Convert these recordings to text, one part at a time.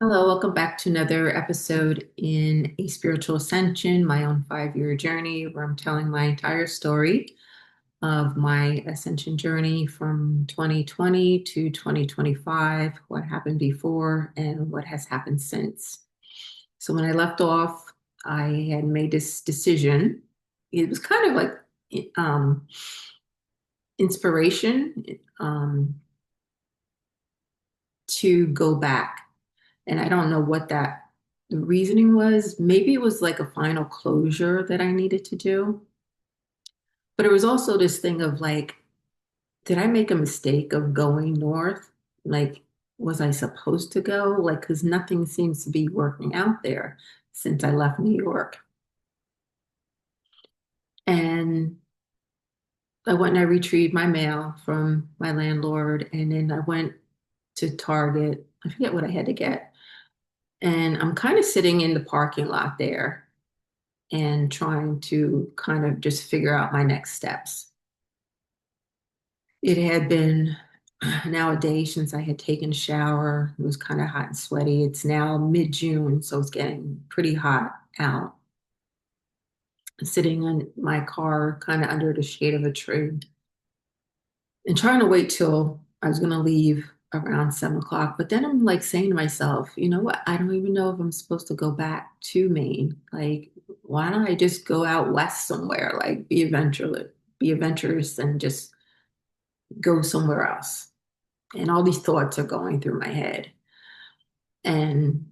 Hello, welcome back to another episode in A Spiritual Ascension, my own 5-year journey, where I'm telling my entire story of my ascension journey from 2020 to 2025, what happened before, and what has happened since. So when I left off, I had made this decision. It was kind of like inspiration to go back. And I don't know what that the reasoning was. Maybe it was like a final closure that I needed to do. But it was also this thing of like, did I make a mistake of going north? Like, was I supposed to go? Like, because nothing seems to be working out there since I left New York. And I went and I retrieved my mail from my landlord, and then I went to Target. I forget what I had to get. And I'm kind of sitting in the parking lot there and trying to kind of just figure out my next steps. It had been now a day since I had taken a shower. It was kind of hot and sweaty. It's now mid-June, so it's getting pretty hot out. Sitting in my car, kind of under the shade of a tree, and trying to wait till I was going to leave around 7 o'clock. But then I'm like saying to myself, you know what? I don't even know if I'm supposed to go back to Maine. Like, why don't I just go out west somewhere, like be adventurous and just go somewhere else? And all these thoughts are going through my head. And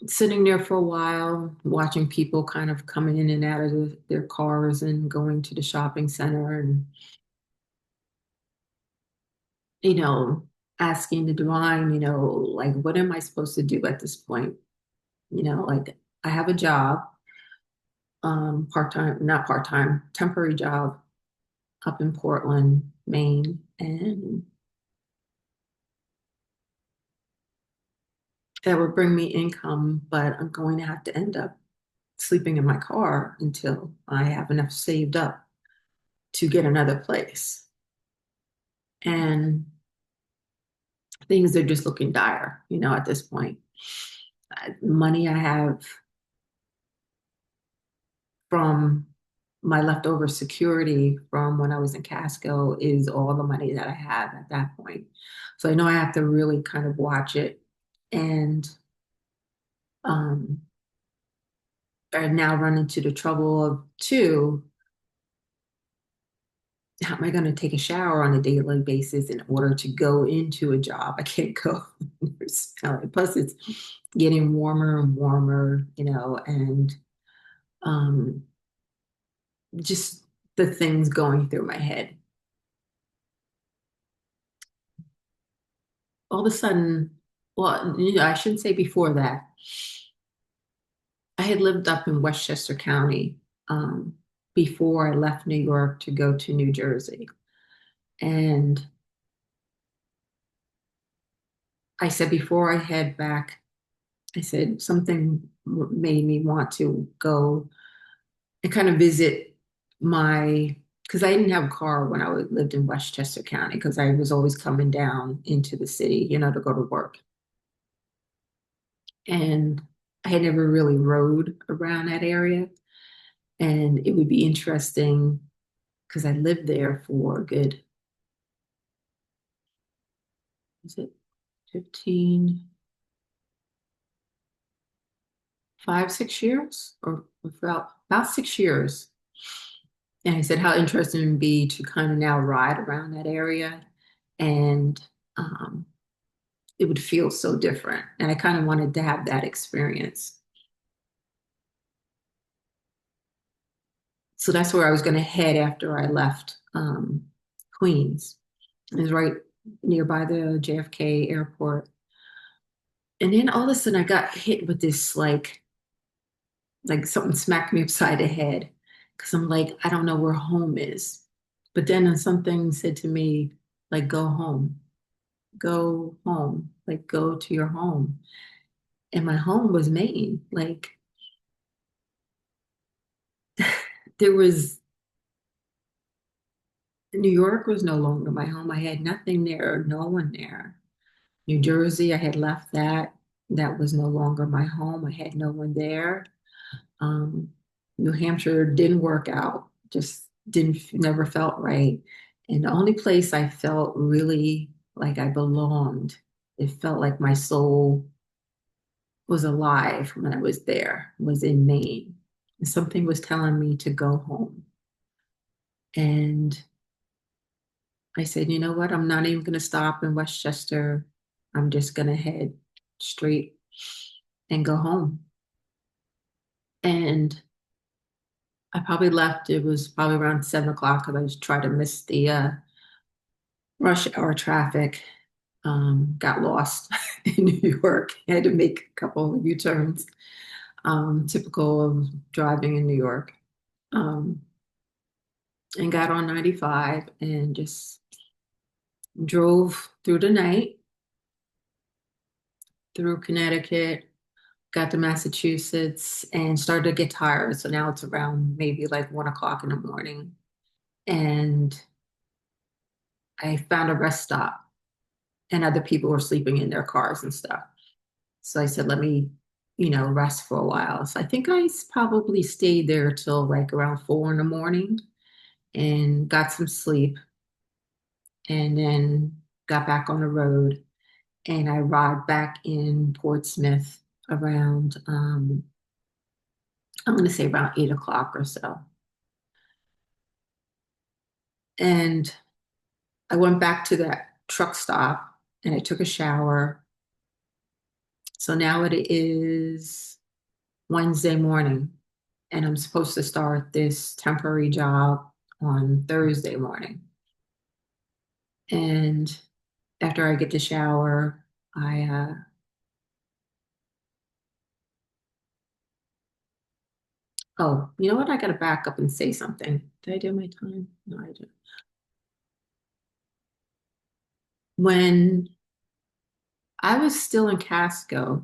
sitting there for a while, watching people kind of coming in and out of their cars and going to the shopping center and you know, asking the divine, like, what am I supposed to do at this point? Like, I have a job, part-time, not part-time, temporary job up in Portland, Maine, and that would bring me income, but I'm going to have to end up sleeping in my car until I have enough saved up to get another place. And things are just looking dire, at this point. Money I have from my leftover security from when I was in Casco is all the money that I have at that point. So I know I have to really kind of watch it. And um, I now run into the trouble of two, how am I going to take a shower on a daily basis in order to go into a job? I can't go. Plus, it's getting warmer and warmer, and um, just the things going through my head. All of a sudden, well, I shouldn't say before that. I had lived up in Westchester County um, before I left New York to go to New Jersey. And I said, before I head back, I said, something made me want to go and kind of visit because I didn't have a car when lived in Westchester County because I was always coming down into the city, to go to work. And I had never really rode around that area. And it would be interesting because I lived there for a good, is it 15, 5, 6 years, or about 6 years. And I said, how interesting it would be to kind of now ride around that area. And um, it would feel so different. And I kind of wanted to have that experience. So that's where I was going to head after I left Queens. It was right nearby the JFK airport. And then all of a sudden I got hit with this like something smacked me upside the head because I'm like, I don't know where home is. But then something said to me, like, go home, like, go to your home. And my home was Maine. Like, there was, New York was no longer my home. I had nothing there, no one there. New Jersey, I had left that. That was no longer my home. I had no one there. Um, New Hampshire didn't work out, just didn't, never felt right. And the only place I felt really like I belonged, it felt like my soul was alive when I was there, was in Maine. And something was telling me to go home. And I said, you know what? I'm not even going to stop in Westchester. I'm just going to head straight and go home. And I probably left, it was probably around 7 o'clock because I was trying to miss the rush hour traffic. Got lost in New York. I had to make a couple of U-turns, typical of driving in New York. Um, and got on 95 and just drove through the night, through Connecticut, got to Massachusetts and started to get tired. So now it's around maybe like 1 o'clock in the morning. And I found a rest stop and other people were sleeping in their cars and stuff. So I said, let me, rest for a while. So I think probably stayed there till like around 4 in the morning and got some sleep and then got back on the road. And I arrived back in Portsmouth around, I'm going to say around 8 o'clock or so. And I went back to that truck stop and I took a shower. So now it is Wednesday morning and I'm supposed to start this temporary job on Thursday morning. And after I get the shower, oh, you know what? I got to back up and say something. Did I do my time? No, I didn't. When I was still in Casco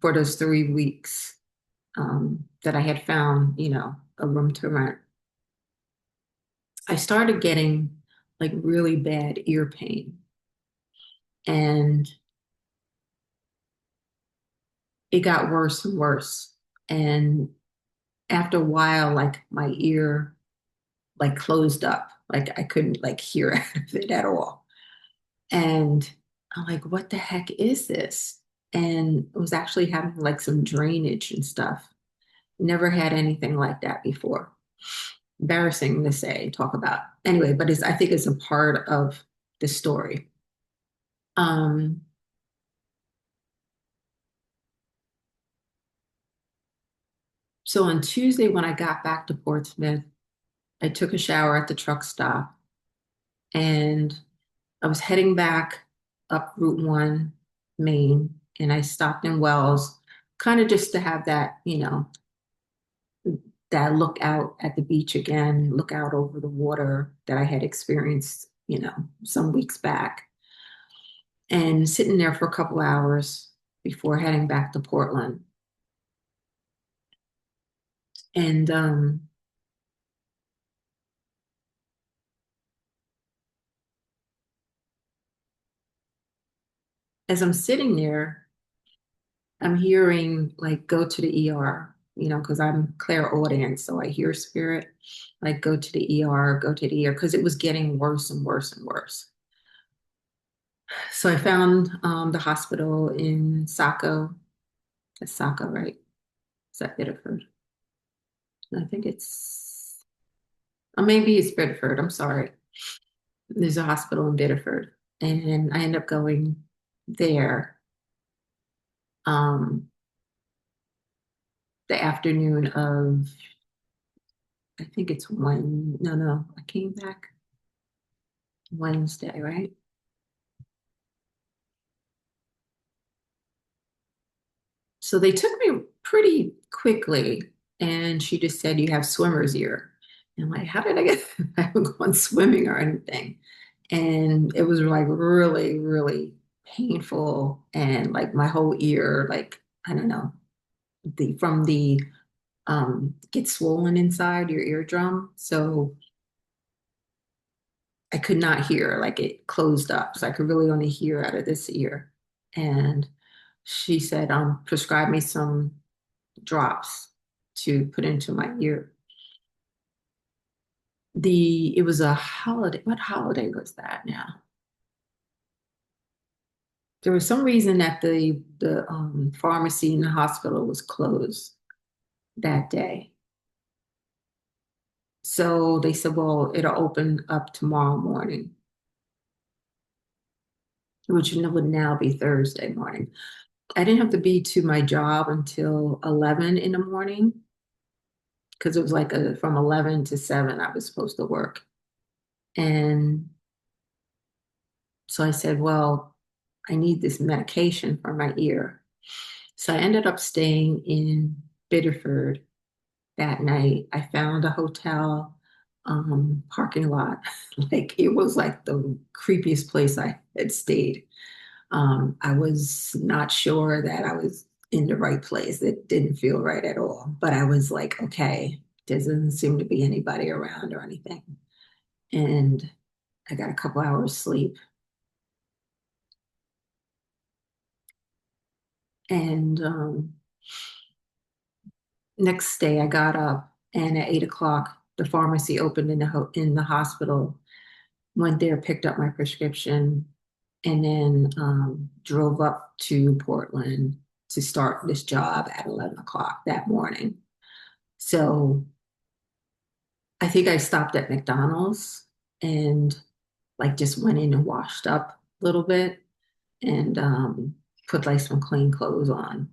for those 3 weeks, that I had found, a room to rent, I started getting like really bad ear pain. And it got worse and worse. And after a while, like my ear like closed up, like I couldn't like hear out of it at all. And I'm like, what the heck is this? And it was actually having like some drainage and stuff. Never had anything like that before. Embarrassing to say, talk about. Anyway, but I think it's a part of the story. Um, so on Tuesday, when I got back to Portsmouth, I took a shower at the truck stop and I was heading back up Route 1, Maine, and I stopped in Wells, kind of just to have that, that look out at the beach again, look out over the water that I had experienced, some weeks back, and sitting there for a couple hours before heading back to Portland. And as I'm sitting there, I'm hearing like go to the ER, because I'm clairaudient, so I hear spirit, like go to the ER, go to the ER, because it was getting worse and worse and worse. So I found the hospital in Saco. It's Saco, right? Is that Biddeford? I think it's, or maybe it's Biddeford. I'm sorry. There's a hospital in Biddeford, and I end up going there um, the afternoon of, I think it's one. No, no, I came back Wednesday, right? So they took me pretty quickly, and she just said, "You have swimmer's ear." And I'm like, "How did I get? I haven't gone swimming or anything." And it was like really, really painful, and like my whole ear, like I don't know, the gets swollen inside your eardrum. So I could not hear, like it closed up. So I could really only hear out of this ear. And she said, prescribe me some drops to put into my ear. It was a holiday. What holiday was that now? There was some reason that the pharmacy in the hospital was closed that day. So they said, well, it'll open up tomorrow morning, which would now be Thursday morning. I didn't have to be to my job until 11 in the morning because it was like from 11 to 7 I was supposed to work. And so I said, well, I need this medication for my ear. So I ended up staying in Biddeford that night. I found a hotel parking lot. Like it was like the creepiest place I had stayed. I was not sure that I was in the right place. It didn't feel right at all. But I was like, okay, there doesn't seem to be anybody around or anything. And I got a couple hours sleep. And next day I got up and at 8 o'clock, the pharmacy opened in the hospital. Went there, picked up my prescription, and then drove up to Portland to start this job at 11 o'clock that morning. So I think I stopped at McDonald's and like just went in and washed up a little bit and put like some clean clothes on,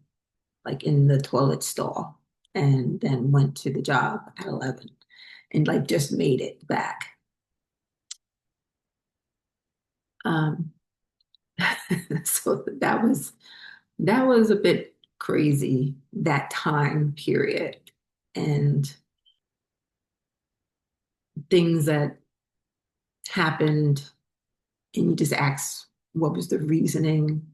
like in the toilet stall, and then went to the job at 11 and like just made it back. Um, so that was a bit crazy that time period and things that happened and you just ask what was the reasoning,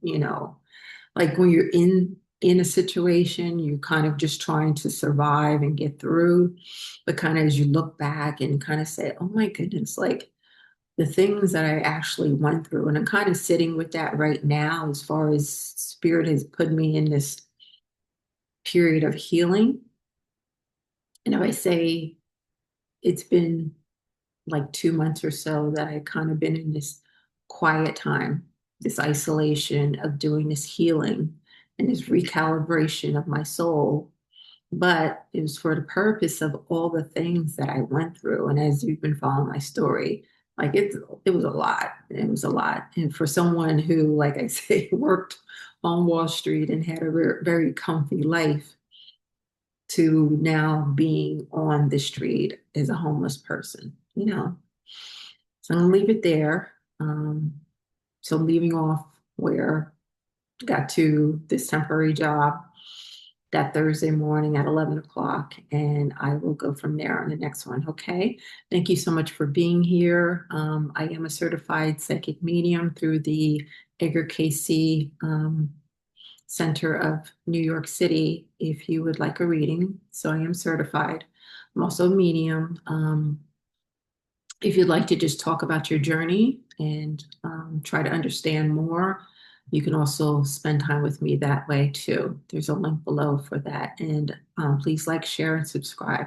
like when you're in a situation, you're kind of just trying to survive and get through. But kind of as you look back and kind of say, oh my goodness, like the things that I actually went through. And I'm kind of sitting with that right now as far as spirit has put me in this period of healing. And if I say it's been like 2 months or so that I kind of been in this quiet time, this isolation of doing this healing and this recalibration of my soul. But it was for the purpose of all the things that I went through. And as you've been following my story, like it was a lot. It was a lot. And for someone who, like I say, worked on Wall Street and had a very comfy life to now being on the street as a homeless person. So I'm gonna leave it there. So leaving off where I got to this temporary job that Thursday morning at 11 o'clock, and I will go from there on the next one. Okay. Thank you so much for being here. I am a certified psychic medium through the Edgar Casey Center of New York City if you would like a reading. So I am certified. I'm also a medium. If you'd like to just talk about your journey and try to understand more, you can also spend time with me that way too. There's a link below for that. And please like, share, and subscribe.